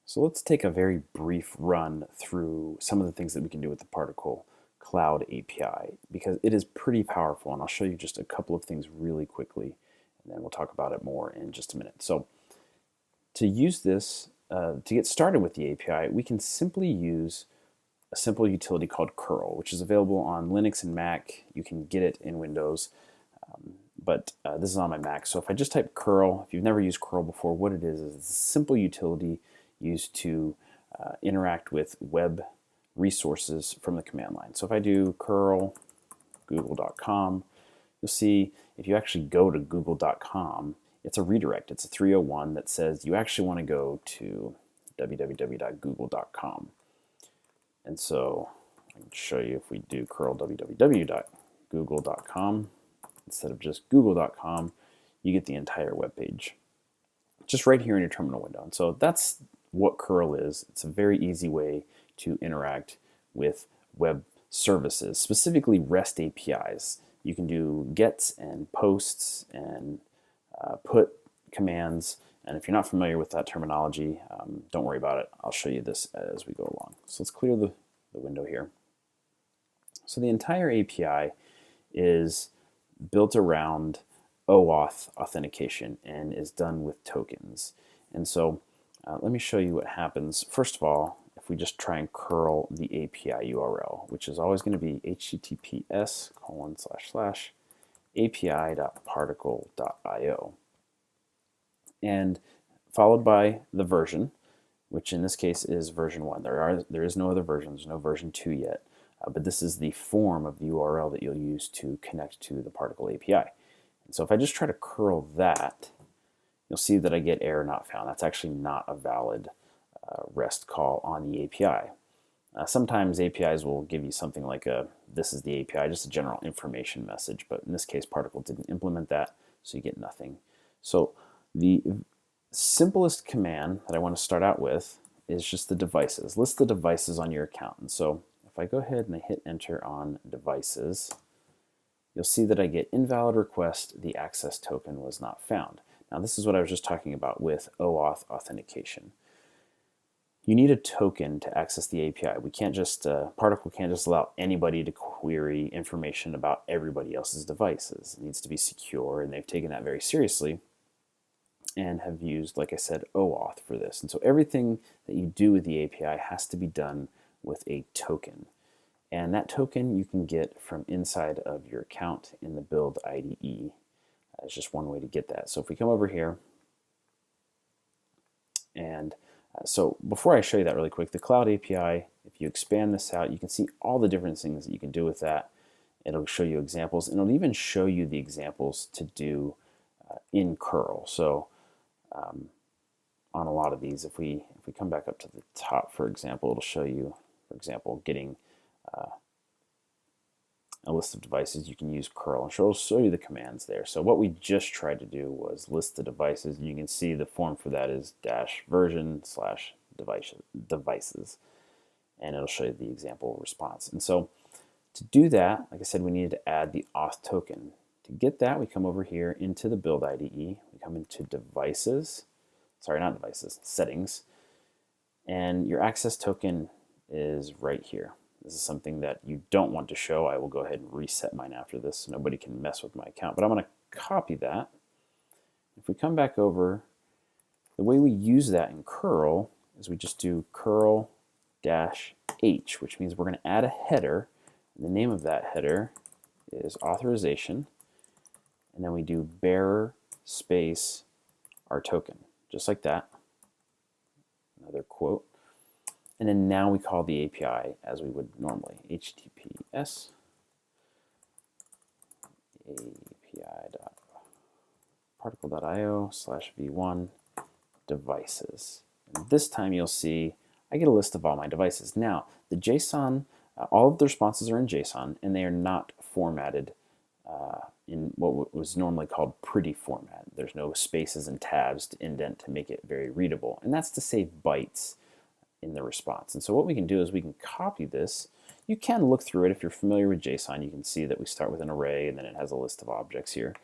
So let's take a very brief run through some of the things that we can do with the Particle Cloud API because it is pretty powerful, and I'll show you just a couple of things really quickly and then we'll talk about it more in just a minute. So to use this, to get started with the API, we can simply use a simple utility called cURL, which is available on Linux and Mac. You can get it in Windows, but this is on my Mac. So if I just type cURL, if you've never used cURL before, what it is it's a simple utility used to interact with web resources from the command line. So if I do curl google.com, you'll see if you actually go to google.com, it's a redirect. It's a 301 that says you actually want to go to www.google.com. And so I can show you if we do curl www.google.com instead of just google.com, you get the entire web page just right here in your terminal window. And so that's what cURL is. It's a very easy way to interact with web services, specifically REST APIs. You can do gets and posts and put commands. And if you're not familiar with that terminology, don't worry about it. I'll show you this as we go along. So let's clear the window here. So the entire API is built around OAuth authentication and is done with tokens. And so let me show you what happens. First of all, if we just try and curl the API URL, which is always going to be https://api.particle.io, and followed by the version, which in this case is version 1. There is no other version. There's no version 2 yet, but this is the form of the URL that you'll use to connect to the Particle API. And so if I just try to curl that, you'll see that I get error not found. That's actually not a valid REST call on the API. Sometimes APIs will give you something like this is the API, just a general information message, but in this case Particle didn't implement that, so you get nothing. So the simplest command that I want to start out with is just the devices. List the devices on your account. And so if I go ahead and I hit enter on devices, you'll see that I get invalid request, the access token was not found. Now this is what I was just talking about with OAuth authentication. You need a token to access the API. We can't just, Particle can't just allow anybody to query information about everybody else's devices. It needs to be secure, and they've taken that very seriously and have used, like I said, OAuth for this. And so everything that you do with the API has to be done with a token. And that token you can get from inside of your account in the build IDE. It's just one way to get that. So if we come over here, and so before I show you that really quick, the Cloud API, if you expand this out, you can see all the different things that you can do with that. It'll show you examples, and it'll even show you the examples to do in cURL. So on a lot of these, if we come back up to the top, for example, it'll show you, for example, getting a list of devices. You can use cURL, and it'll show you the commands there. So what we just tried to do was list the devices, and you can see the form for that is -version/devices, and it'll show you the example response. And so to do that, like I said, we needed to add the auth token. To get that, we come over here into the build IDE, we come into devices, sorry, not devices, settings, and your access token is right here. This is something that you don't want to show. I will go ahead and reset mine after this so nobody can mess with my account. But I'm going to copy that. If we come back over, the way we use that in cURL is we just do curl-h, which means we're going to add a header. And the name of that header is authorization. And then we do bearer space our token, just like that. Another quote. And then now we call the API as we would normally, https api.particle.io/v1 devices. And this time you'll see I get a list of all my devices. Now, the JSON, all of the responses are in JSON, and they are not formatted in what was normally called pretty format. There's no spaces and tabs to indent to make it very readable, and that's to save bytes in the response. And so what we can do is we can copy this. You can look through it. If you're familiar with JSON, you can see that we start with an array and then it has a list of objects here.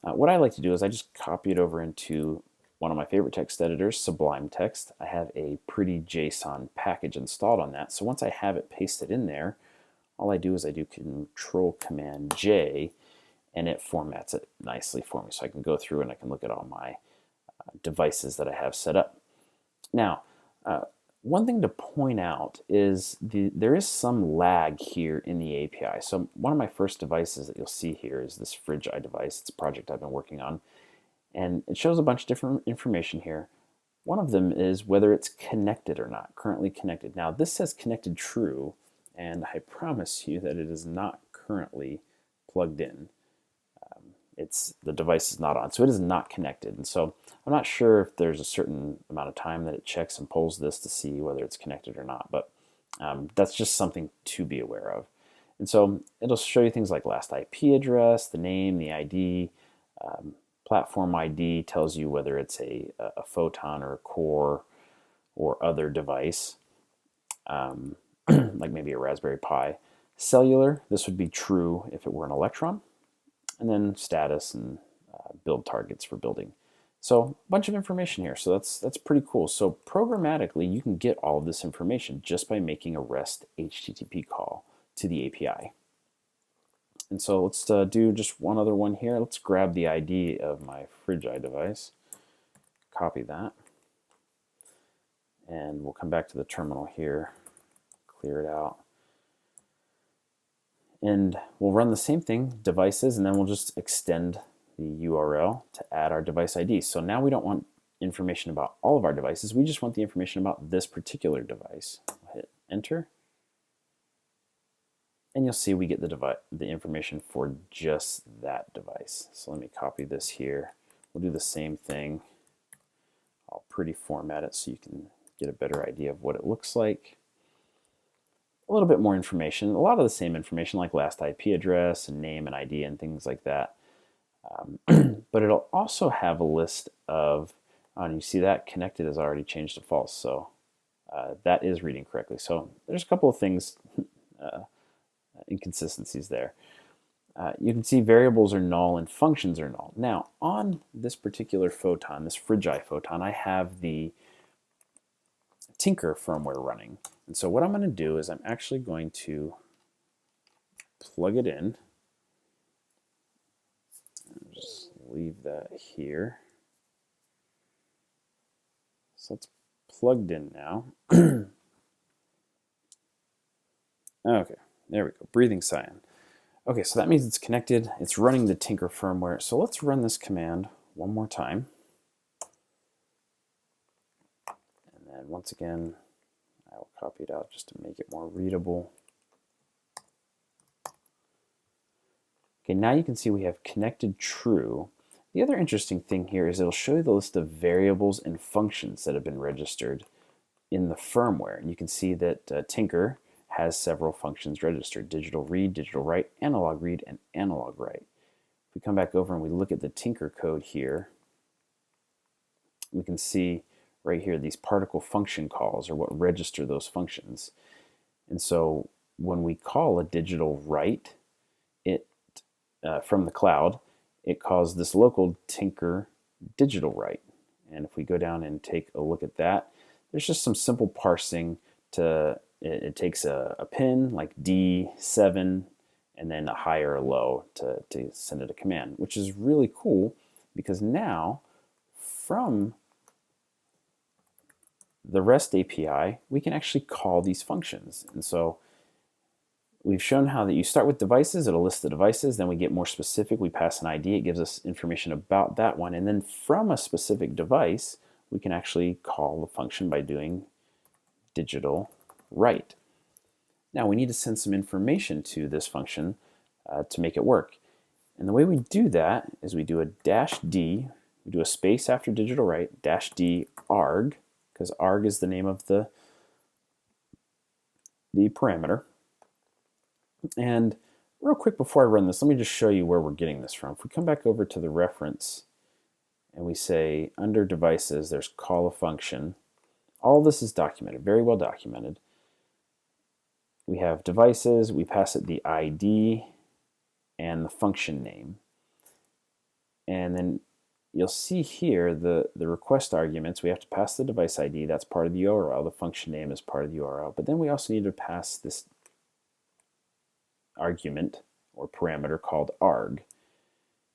What I like to do is I just copy it over into one of my favorite text editors, Sublime Text. I have a pretty JSON package installed on that. So once I have it pasted in there, all I do is I do Control Command J, and it formats it nicely for me. So I can go through and I can look at all my devices that I have set up. Now, one thing to point out is there is some lag here in the API. So one of my first devices that you'll see here is this Fridge Eye device. It's a project I've been working on. And it shows a bunch of different information here. One of them is whether it's connected or not, currently connected. Now this says connected true, and I promise you that it is not currently plugged in. The device is not on, so it is not connected. And so I'm not sure if there's a certain amount of time that it checks and pulls this to see whether it's connected or not, but that's just something to be aware of. And so it'll show you things like last IP address, the name, the ID, platform ID tells you whether it's a Photon or a Core or other device, like maybe a Raspberry Pi. Cellular, this would be true if it were an Electron. And then status and build targets for building. So a bunch of information here. So that's pretty cool. So programmatically, you can get all of this information just by making a REST HTTP call to the API. And so let's do just one other one here. Let's grab the ID of my Fridge Eye device, copy that, and we'll come back to the terminal here, clear it out. And we'll run the same thing, devices, and then we'll just extend the URL to add our device ID. So now we don't want information about all of our devices, we just want the information about this particular device. We'll hit enter, and you'll see we get the information for just that device. So let me copy this here. We'll do the same thing. I'll pretty format it so you can get a better idea of what it looks like. A little bit more information, a lot of the same information like last IP address and name and ID and things like that. But it'll also have a list of, and you see that connected has already changed to false, so that is reading correctly. So there's a couple of things, inconsistencies there. You can see variables are null and functions are null. Now on this particular Photon, this Fridge Eye Photon, I have the Tinker firmware running. And so what I'm going to do is I'm actually going to plug it in. Just leave that here. So it's plugged in now. Okay, there we go, breathing cyan. Okay, so that means it's connected, it's running the Tinker firmware. So let's run this command one more time. And then once again, I will copy it out just to make it more readable. Okay, now you can see we have connected true. The other interesting thing here is it'll show you the list of variables and functions that have been registered in the firmware. And you can see that Tinker has several functions registered: digital read, digital write, analog read, and analog write. If we come back over and we look at the Tinker code here, we can see right here these particle function calls are what register those functions. And so when we call a digital write, it from the cloud, it calls this local Tinker digital write. And if we go down and take a look at that, there's just some simple parsing to it takes a pin like D7 and then a high or a low to send it a command, which is really cool because now from the REST API, we can actually call these functions. And so we've shown how that you start with devices, it'll list the devices, then we get more specific, we pass an ID, it gives us information about that one, and then from a specific device, we can actually call the function by doing digital write. Now we need to send some information to this function to make it work. And the way we do that is we do a -d, we do a space after digital write, -d arg, because arg is the name of the parameter. And real quick before I run this, let me just show you where we're getting this from. If we come back over to the reference and we say under devices, there's call a function. All this is documented, very well documented. We have devices, we pass it the ID and the function name. And then you'll see here the request arguments. We have to pass the device ID. That's part of the URL. The function name is part of the URL. But then we also need to pass this argument or parameter called arg.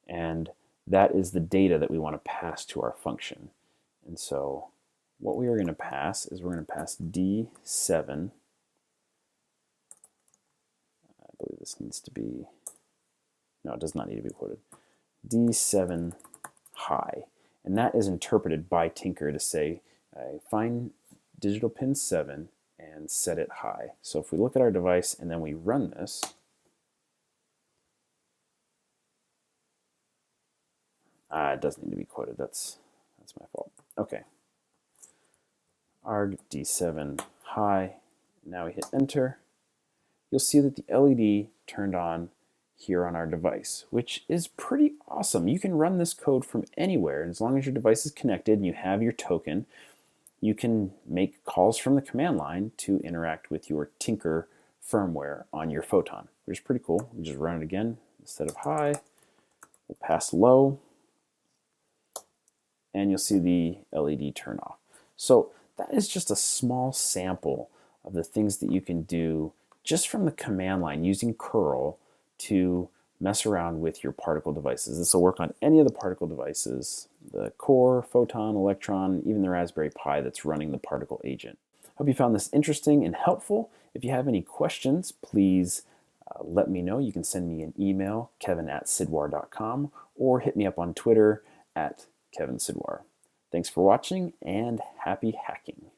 And that is the data that we want to pass to our function. And so what we are going to pass is we're going to pass D7. I believe this needs to be, no, it does not need to be quoted. D7 high. And that is interpreted by Tinker to say, find digital pin 7 and set it high. So if we look at our device and then we run this, it does need to be quoted. That's my fault. Okay. Arg D7 high. Now we hit enter. You'll see that the LED turned on here on our device, which is pretty awesome. You can run this code from anywhere, and as long as your device is connected and you have your token, you can make calls from the command line to interact with your Tinker firmware on your Photon, which is pretty cool. We just run it again. Instead of high, we'll pass low, and you'll see the LED turn off. So that is just a small sample of the things that you can do just from the command line using cURL to mess around with your particle devices. This will work on any of the particle devices, the core, photon, electron, even the Raspberry Pi that's running the particle agent. Hope you found this interesting and helpful. If you have any questions, please let me know. You can send me an email, kevin@sidwar.com, or hit me up on Twitter @KevinSidwar. Thanks for watching and happy hacking.